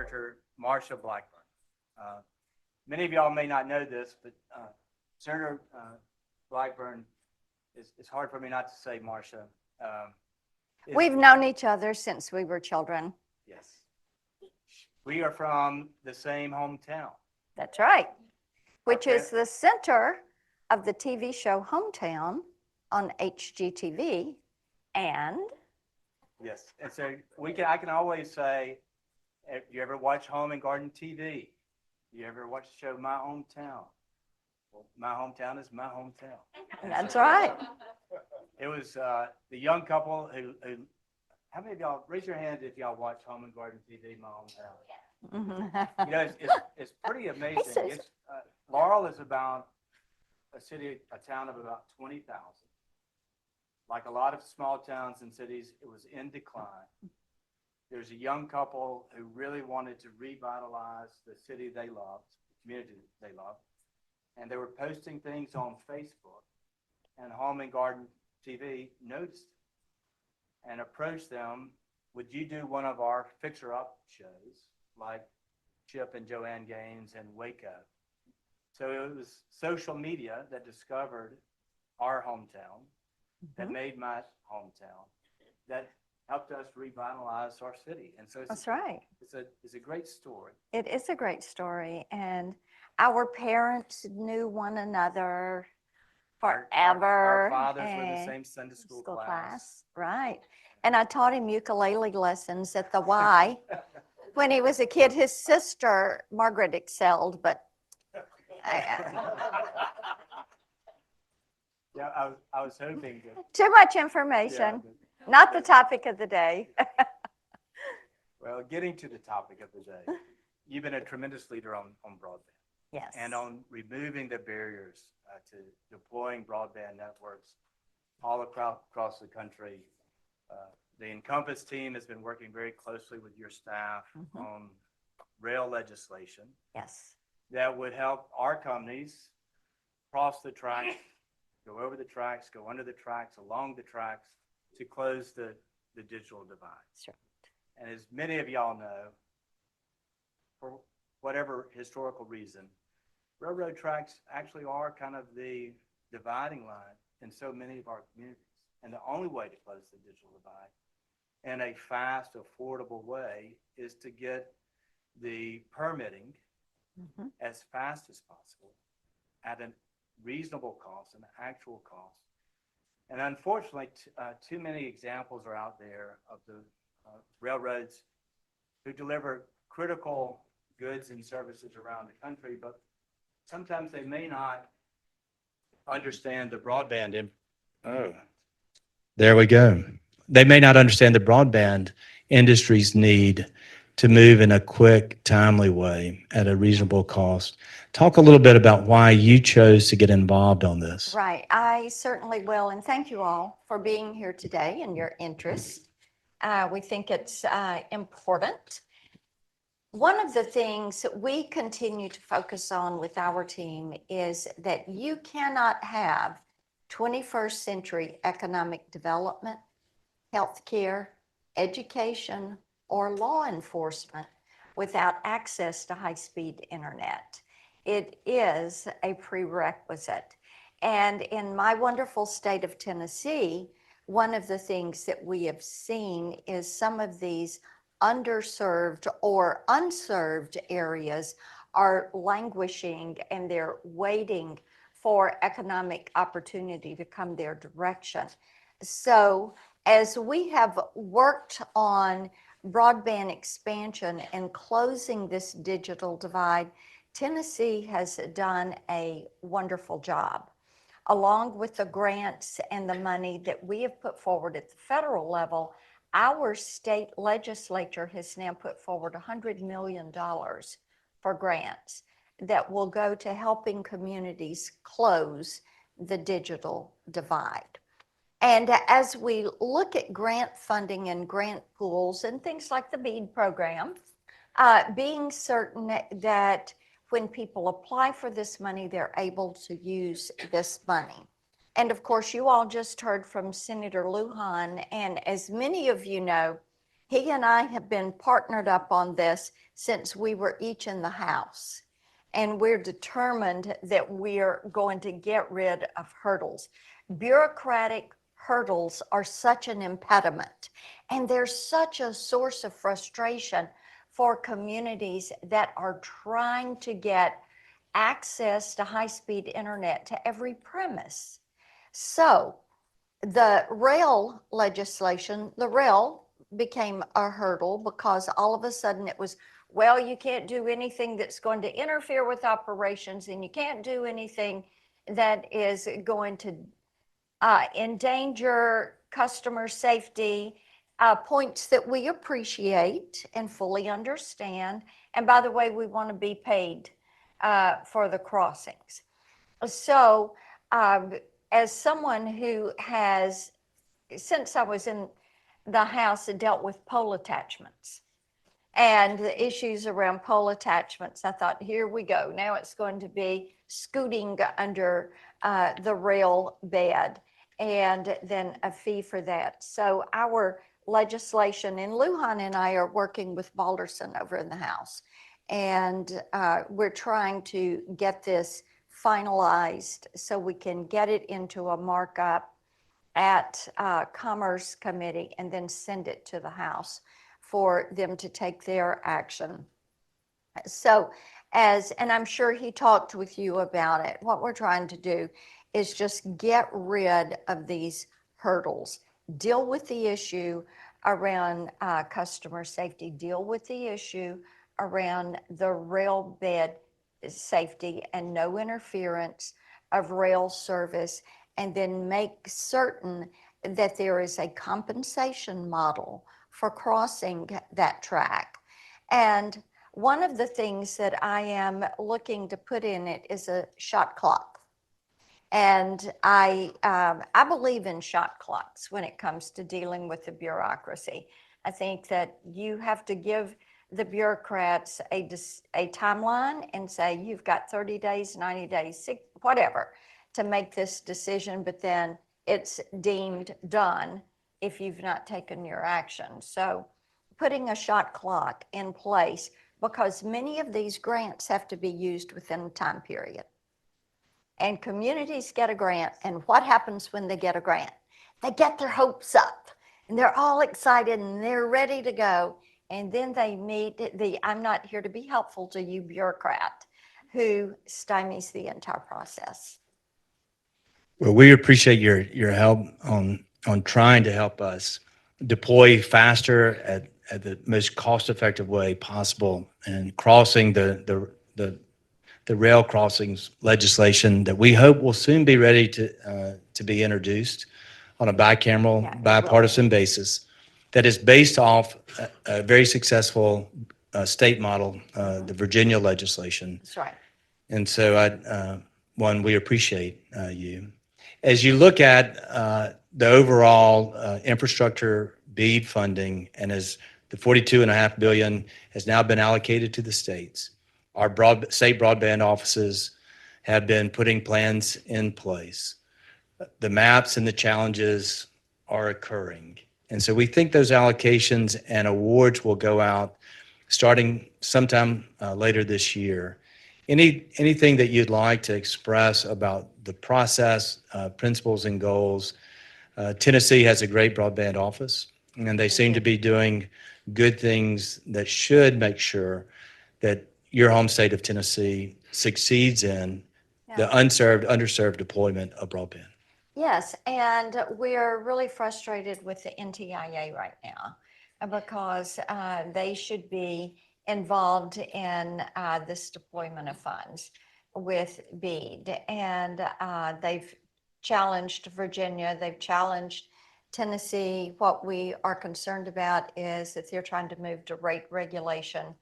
Senator Marsha Blackburn. Many of y'all may not know this, but Senator Blackburn, it's hard for me not to say Marsha. We've known each other since we were children. Yes. We are from the same hometown. That's right, which Okay. is the center of the TV show Hometown on HGTV. And Yes, and so I can always say, if you ever watch Home and Garden TV, you ever watch the show My Hometown? Well, my hometown is my hometown. that's right. It was the young couple who, how many of y'all, raise your hand if y'all watch Home and Garden TV, My Hometown? You know, it's pretty amazing. It's, Laurel is about a town of about 20,000. Like a lot of small towns and cities, it was in decline. There's a young couple who really wanted to revitalize the city they loved, the community they loved, and they were posting things on Facebook, and Home and Garden TV noticed it and approached them, would you do one of our fixer-up shows like Chip and Joanne Gaines and Waco? So it was social media that discovered our hometown, that made my hometown, that helped us revitalize our city. And so That's right. It's a great story. It is a great story. And our parents knew one another forever. Our fathers were in the same Sunday school class. Right. And I taught him ukulele lessons at the Y. When he was a kid, his sister, Margaret, excelled, but Yeah, I was hoping that. too much information. Yeah, Not the topic of the day. well, getting to the topic of the day, you've been a tremendous leader on broadband. Yes. And on removing the barriers to deploying broadband networks all across the country. The INCOMPAS team has been working very closely with your staff on rail legislation. Yes. That would help our companies cross the tracks, go over the tracks, go under the tracks, along the tracks to close the digital divide. Sure. And as many of y'all know, for whatever historical reason, railroad tracks actually are kind of the dividing line in so many of our communities. And the only way to close the digital divide in a fast, affordable way is to get the permitting as fast as possible at a reasonable cost, an actual cost. And unfortunately, too many examples are out there of the railroads who deliver critical goods and services around the country, but sometimes they may not understand the broadband. There we go. They may not understand the broadband industry's need to move in a quick, timely way at a reasonable cost. Talk a little bit about why you chose to get involved on this. Right. I certainly will. And thank you all for being here today and your interest. We think it's important. One of the things that we continue to focus on with our team is that you cannot have 21st century economic development, healthcare, education, or law enforcement without access to high-speed internet. It is a prerequisite. And in my wonderful state of Tennessee, one of the things that we have seen is some of these underserved or unserved areas are languishing and they're waiting for economic opportunity to come their direction. So as we have worked on broadband expansion and closing this digital divide, Tennessee has done a wonderful job. Along with the grants and the money that we have put forward at the federal level, our state legislature has now put forward $100 million for grants that will go to helping communities close the digital divide. And as we look at grant funding and grant pools and things like the BEAD program, being certain that when people apply for this money, they're able to use this money. And of course, you all just heard from Senator Lujan, and as many of you know, He and I have been partnered up on this since we were each in the House. And we're determined that we're going to get rid of hurdles. Bureaucratic hurdles are such an impediment, and they're such a source of frustration for communities that are trying to get access to high-speed internet to every premise. So the rail legislation, the rail became a hurdle because all of a sudden it was, well, you can't do anything that's going to interfere with operations, and you can't do anything that is going to endanger customer safety, points that we appreciate and fully understand. And by the way, we want to be paid for the crossings. So, as someone who has, since I was in the House, dealt with pole attachments and the issues around pole attachments, I thought, here we go. Now it's going to be scooting under the rail bed and then a fee for that. So our legislation, and Lujan and I are working with Balderson over in the House, and we're trying to get this finalized so we can get it into a markup at Commerce Committee and then send it to the House for them to take their action. So and I'm sure he talked with you about it, what we're trying to do is just get rid of these hurdles, deal with the issue around customer safety, deal with the issue around the rail bed safety and no interference of rail service, and then make certain that there is a compensation model for crossing that track. And one of the things that I am looking to put in it is a shot clock. And I believe in shot clocks when it comes to dealing with the bureaucracy. I think that you have to give the bureaucrats a timeline and say, you've got 30 days, 90 days, whatever, to make this decision, but then it's deemed done if you've not taken your action. So putting a shot clock in place, because many of these grants have to be used within a time period. And communities get a grant, and what happens when they get a grant? They get their hopes up, and they're all excited, and they're ready to go. And then they meet the I'm not here to be helpful to you bureaucrat who stymies the entire process. Well, we appreciate your help on trying to help us deploy faster at the most cost-effective way possible, and crossing the rail crossings legislation that we hope will soon be ready to be introduced on a bicameral, bipartisan basis that is based off a very successful state model, the Virginia legislation. That's right. And so, we appreciate you. As you look at the overall infrastructure BEAD funding, and as the $42.5 billion has now been allocated to the states, our state broadband offices have been putting plans in place. The maps and the challenges are occurring. And so we think those allocations and awards will go out starting sometime later this year. Anything that you'd like to express about the process, principles and goals? Tennessee has a great broadband office, and they seem to be doing good things that should make sure that your home state of Tennessee succeeds in the underserved deployment of broadband. Yes, and we're really frustrated with the NTIA right now because they should be involved in this deployment of funds with BEAD. And they've challenged Virginia, they've challenged Tennessee. What we are concerned about is that they're trying to move to rate regulation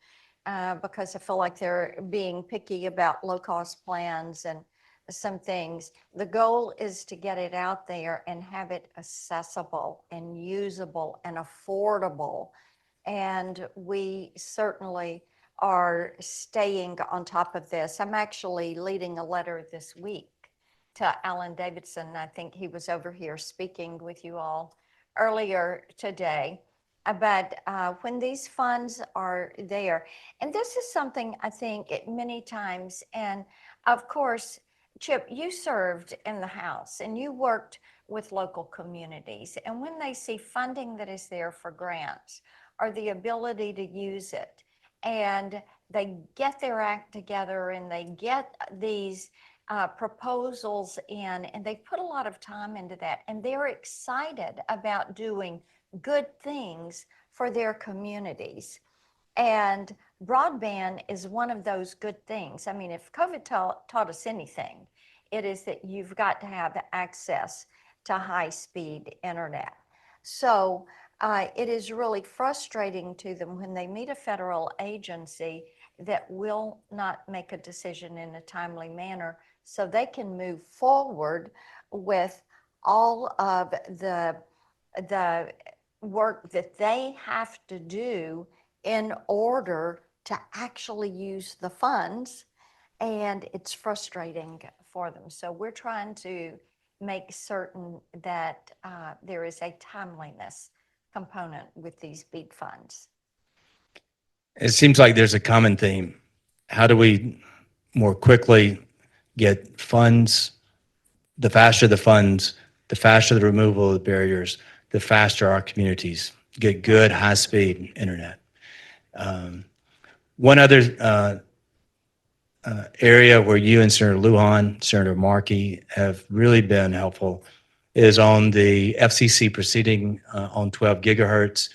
because I feel like they're being picky about low-cost plans and some things. The goal is to get it out there and have it accessible and usable and affordable. And we certainly are staying on top of this. I'm actually leading a letter this week to Alan Davidson. I think he was over here speaking with you all earlier today. But when these funds are there, and this is something I think many times, and of course, Chip, you served in the House and you worked with local communities. And when they see funding that is there for grants or the ability to use it, and they get their act together and they get these proposals in, and they put a lot of time into that, and they're excited about doing good things for their communities. And broadband is one of those good things. I mean, if COVID taught us anything, it is that you've got to have access to high-speed internet. So it is really frustrating to them when they meet a federal agency that will not make a decision in a timely manner so they can move forward with all of the work that they have to do in order to actually use the funds, and it's frustrating for them. So we're trying to make certain that there is a timeliness component with these BEAD funds. It seems like there's a common theme. How do we more quickly get funds? The faster the funds, the faster the removal of the barriers, the faster our communities get good high-speed internet. One other area where you and Senator Lujan, Senator Markey have really been helpful is on the FCC proceeding on 12 gigahertz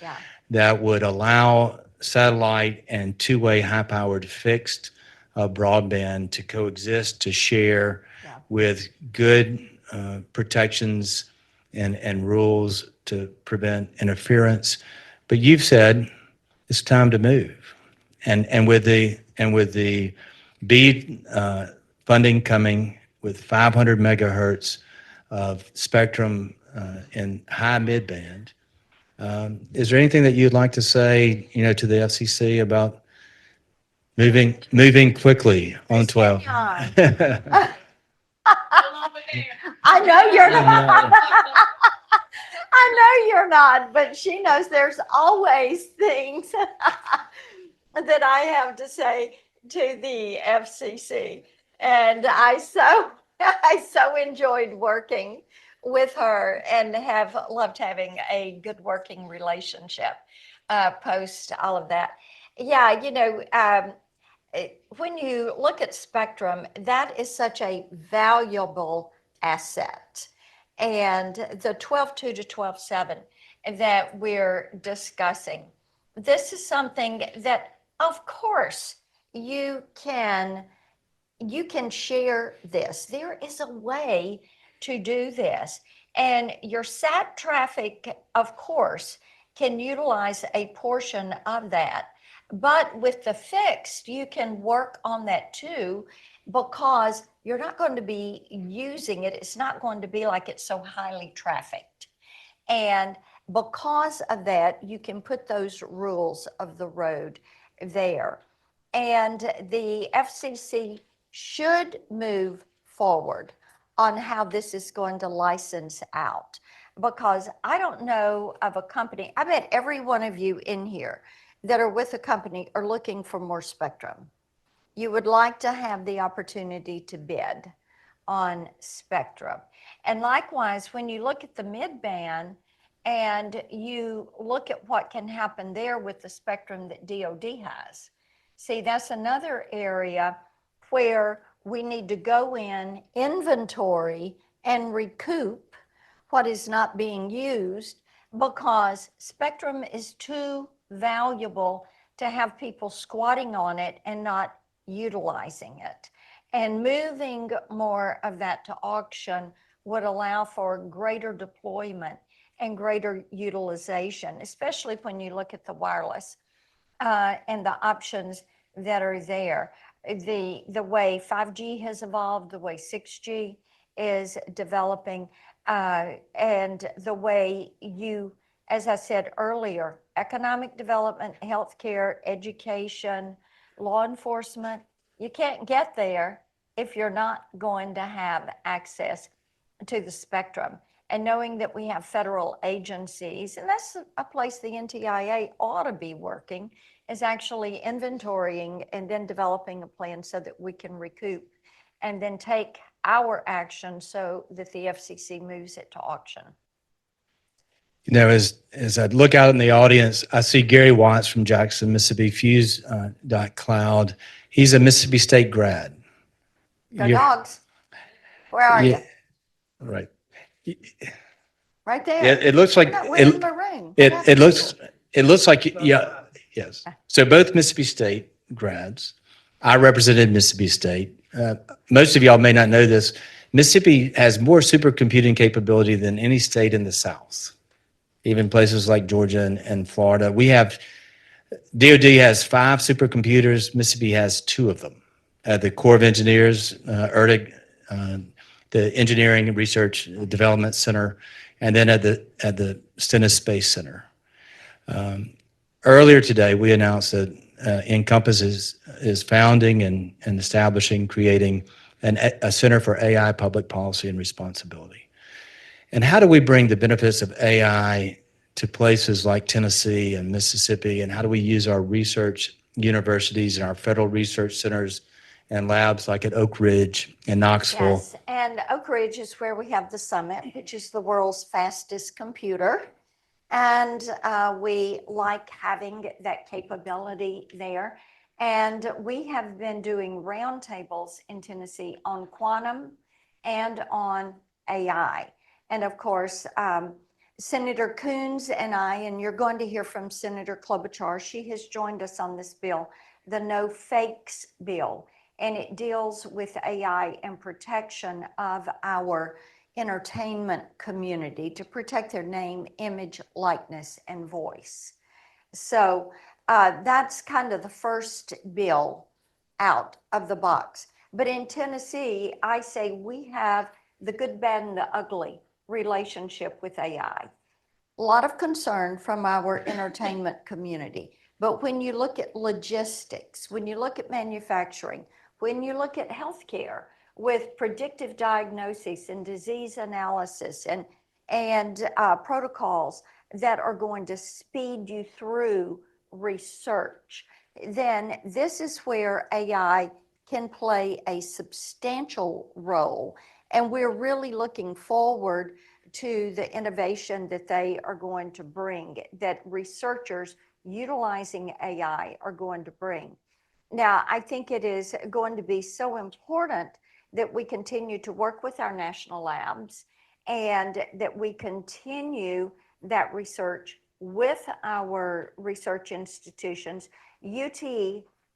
that would allow satellite and two-way high-powered fixed broadband to coexist, to share with good protections and rules to prevent interference. But you've said it's time to move. And with the BEAD funding coming with 500 megahertz of spectrum in high midband, is there anything that you'd like to say, to the FCC about moving quickly on 12? I know you're not. I know you're not, but she knows there's always things that I have to say to the FCC. And I so enjoyed working with her and have loved having a good working relationship post all of that. Yeah, when you look at spectrum, that is such a valuable asset. And the 12.2 to 12.7 that we're discussing, this is something that, of course, you can share this. There is a way to do this. And your sat traffic, of course, can utilize a portion of that. But with the fixed, you can work on that too, because you're not going to be using it. It's not going to be like it's so highly trafficked. And because of that, you can put those rules of the road there. And the FCC should move forward on how this is going to license out, because I don't know of a company. I bet every one of you in here that are with a company are looking for more spectrum. You would like to have the opportunity to bid on spectrum. And likewise, when you look at the mid-band and you look at what can happen there with the spectrum that DOD has, see, that's another area where we need to go in, inventory, and recoup what is not being used, because spectrum is too valuable to have people squatting on it and not utilizing it. And moving more of that to auction would allow for greater deployment and greater utilization, especially when you look at the wireless and the options that are there. The way 5G has evolved, the way 6G is developing, and the way you, as I said earlier, economic development, healthcare, education, law enforcement, you can't get there if you're not going to have access to the spectrum. And knowing that we have federal agencies, and that's a place the NTIA ought to be working, is actually inventorying and then developing a plan so that we can recoup and then take our action so that the FCC moves it to auction. You know, as I look out in the audience, I see Gary Watts from Jackson, Mississippi, Fuse.cloud. He's a Mississippi State grad. Go Dogs. Where are you? Right. Right there. It looks like We're in maroon. it looks like, yeah, yes. So both Mississippi State grads. I represented Mississippi State. Most of y'all may not know this. Mississippi has more supercomputing capability than any state in the South, even places like Georgia and Florida. DOD has 5 supercomputers. Mississippi has 2 of them. The Corps of Engineers, ERDIC, the Engineering Research Development Center, and then at the Stennis Space Center. Earlier today, we announced that INCOMPAS is founding and establishing, creating a Center for AI Public Policy and Responsibility. And how do we bring the benefits of AI to places like Tennessee and Mississippi, and how do we use our research universities and our federal research centers and labs like at Oak Ridge and Knoxville? Yes, and Oak Ridge is where we have the summit, which is the world's fastest computer. And we like having that capability there. And we have been doing roundtables in Tennessee on quantum and on AI. And of course, Senator Coons and I, and you're going to hear from Senator Klobuchar, she has joined us on this bill, the No Fakes bill. And it deals with AI and protection of our entertainment community to protect their name, image, likeness, and voice. So that's kind of the first bill out of the box. But in Tennessee, I say we have the good, bad, and the ugly relationship with AI. A lot of concern from our entertainment community. But when you look at logistics, when you look at manufacturing, when you look at healthcare with predictive diagnosis and disease analysis and protocols that are going to speed you through research, then this is where AI can play a substantial role. And we're really looking forward to the innovation that they are going to bring, that researchers utilizing AI are going to bring. Now, I think it is going to be so important that we continue to work with our national labs and that we continue that research with our research institutions. UT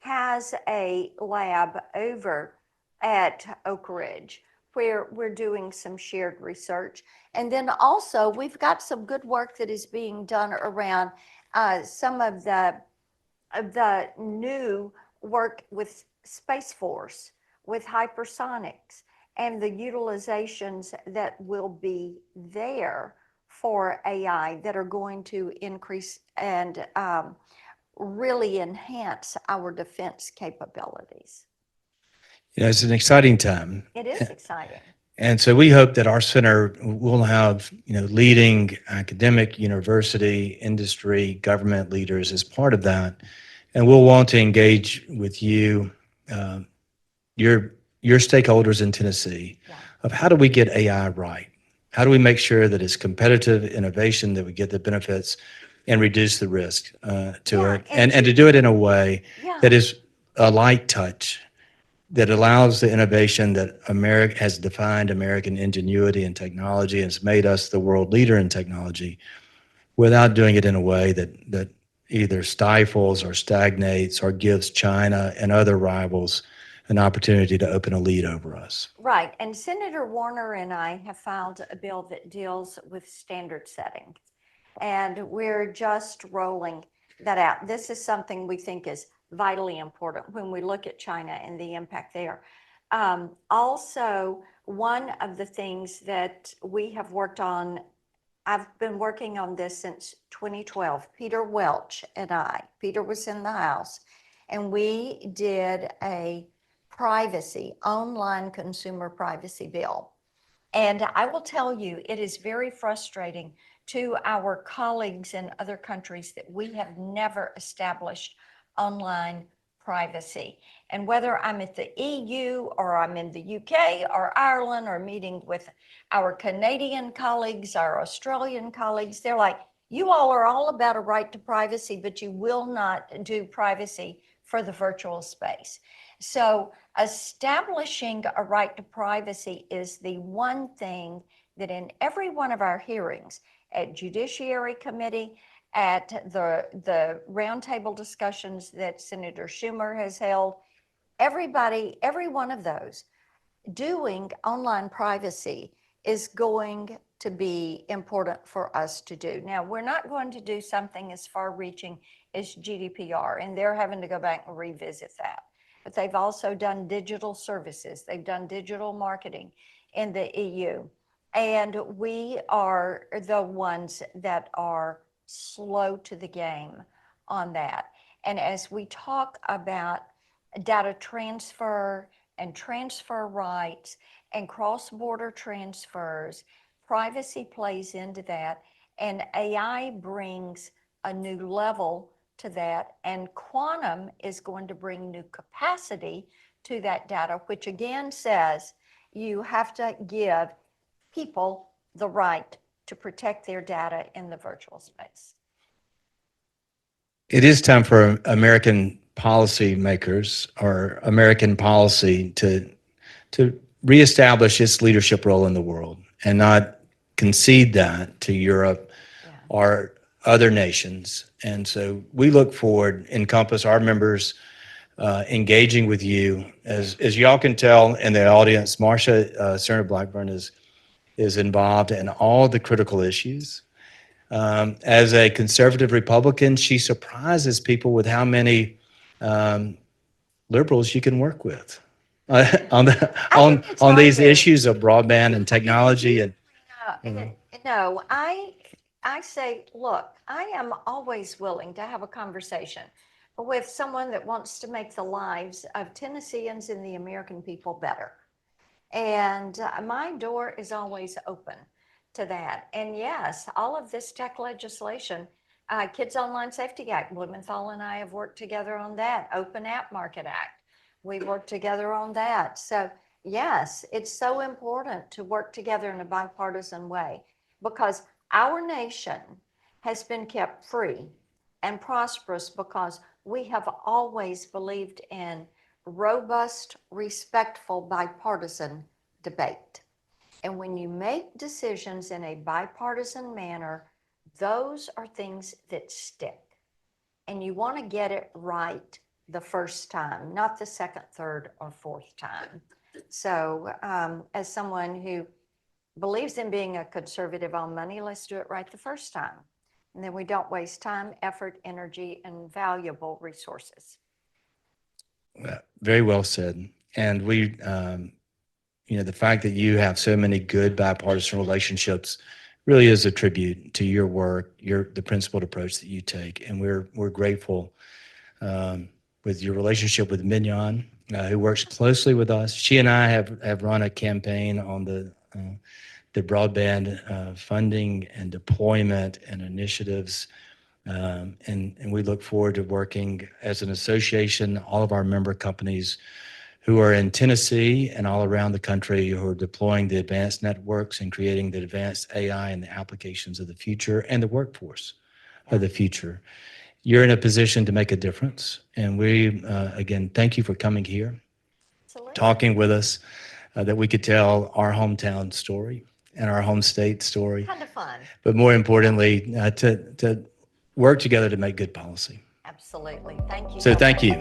has a lab over at Oak Ridge where we're doing some shared research. And then also we've got some good work that is being done around some of the new work with Space Force, with hypersonics, and the utilizations that will be there for AI that are going to increase and really enhance our defense capabilities. You know, it's an exciting time. It is exciting. And so we hope that our center will have, leading academic, university, industry, government leaders as part of that. And we'll want to engage with you, your stakeholders in Tennessee, of how do we get AI right? How do we make sure that it's competitive innovation, that we get the benefits and reduce the risk to it? And to do it in a way that is a light touch, that allows the innovation that America has defined American ingenuity and technology and has made us the world leader in technology, without doing it in a way that either stifles or stagnates or gives China and other rivals an opportunity to open a lead over us. Right. And Senator Warner and I have filed a bill that deals with standard setting. And we're just rolling that out. This is something we think is vitally important when we look at China and the impact there. Also, one of the things that we have worked on, I've been working on this since 2012, Peter Welch and I, Peter was in the House, and we did a online consumer privacy bill. And I will tell you, it is very frustrating to our colleagues in other countries that we have never established online privacy. And whether I'm at the EU or I'm in the UK or Ireland or meeting with our Canadian colleagues, our Australian colleagues, they're like, you all are all about a right to privacy, but you will not do privacy for the virtual space. So establishing a right to privacy is the one thing that in every one of our hearings at Judiciary Committee, at the roundtable discussions that Senator Schumer has held, everybody, every one of those, doing online privacy is going to be important for us to do. Now, we're not going to do something as far-reaching as GDPR, and they're having to go back and revisit that. But they've also done digital services. They've done digital marketing in the EU. And we are the ones that are slow to the game on that. And as we talk about data transfer and transfer rights and cross-border transfers, privacy plays into that, and AI brings a new level to that, and quantum is going to bring new capacity to that data, which again says you have to give people the right to protect their data in the virtual space. It is time for American policymakers or American policy to reestablish its leadership role in the world and not concede that to Europe or other nations. And so we look forward, INCOMPAS, our members, engaging with you. As y'all can tell in the audience, Marsha, Senator Blackburn is involved in all the critical issues. As a conservative Republican, she surprises people with how many liberals you can work with on these issues of broadband and technology. And No, I say, look, I am always willing to have a conversation with someone that wants to make the lives of Tennesseans and the American people better. And my door is always open to that. And yes, all of this tech legislation, Kids Online Safety Act, Blumenthal and I have worked together on that. Open App Market Act, we worked together on that. So yes, it's so important to work together in a bipartisan way because our nation has been kept free and prosperous because we have always believed in robust, respectful, bipartisan debate. And when you make decisions in a bipartisan manner, those are things that stick. And you want to get it right the first time, not the second, third, or fourth time. So as someone who believes in being a conservative on money, let's do it right the first time. And then we don't waste time, effort, energy, and valuable resources. Very well said. And we, the fact that you have so many good bipartisan relationships really is a tribute to your work, the principled approach that you take. And we're grateful with your relationship with Mignon, who works closely with us. She and I have run a campaign on the broadband funding and deployment and initiatives. And we look forward to working as an association, all of our member companies who are in Tennessee and all around the country who are deploying the advanced networks and creating the advanced AI and the applications of the future and the workforce of the future. You're in a position to make a difference. And we, again, thank you for coming here, talking with us, that we could tell our hometown story and our home state story. Kind of fun. But more importantly, to work together to make good policy. Absolutely. Thank you. So thank you.